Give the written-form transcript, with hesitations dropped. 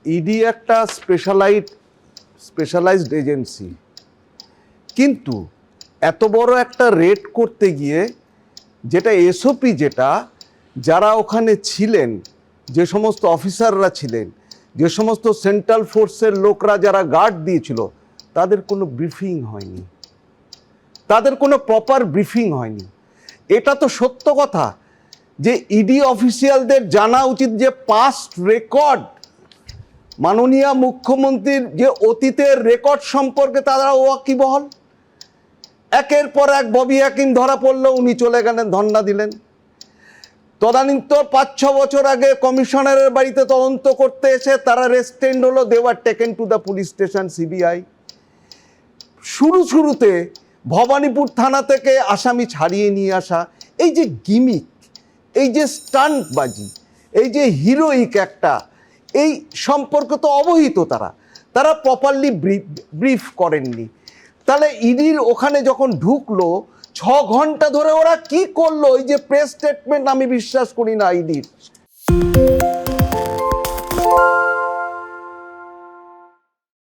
ED একটা specialised agency, কিন্তু এত বড় একটা রেড করতে গিয়ে যেটা এসওপি, যেটা যারা ওখানে ছিলেন, যে সমস্ত অফিসাররা ছিলেন, যে সমস্ত সেন্ট্রাল ফোর্সের লোকরা যারা গার্ড দিয়েছিল, তাদের কোনো ব্রিফিং হয়নি, তাদের কোনো প্রপার ব্রিফিং হয়নি। এটা তো সত্য কথা যে ইডি অফিসিয়ালদের জানা উচিত যে পাস্ট রেকর্ড, মাননীয় মুখ্যমন্ত্রীর যে অতীতের রেকর্ড সম্পর্কে তারা ওয়াকিবহাল। একের পর এক ববি হাকিম ধরা পড়লো, উনি চলে গেলেন, ধর্ণা দিলেন। তদানীন্তন 5-6 বছর আগে কমিশনারের বাড়িতে তদন্ত করতে এসে তারা রেস্টেন্ড হলো, they were taken to the police station, CBI. শুরুতে ভবানীপুর থানা থেকে আসামি ছাড়িয়ে নিয়ে আসা, এই যে গিমিক, এই যে স্টান্টবাজি, এই যে হিরোইক একটা, এই সম্পর্কে তো অবহিত তারা প্রপারলি ব্রিফ করেননি। তাহলে ইডির ওখানে যখন ঢুকলো, 6 ঘন্টা ধরে ওরা কি করলো? এই যে প্রেস স্টেটমেন্ট, আমি বিশ্বাস করি না ইডির।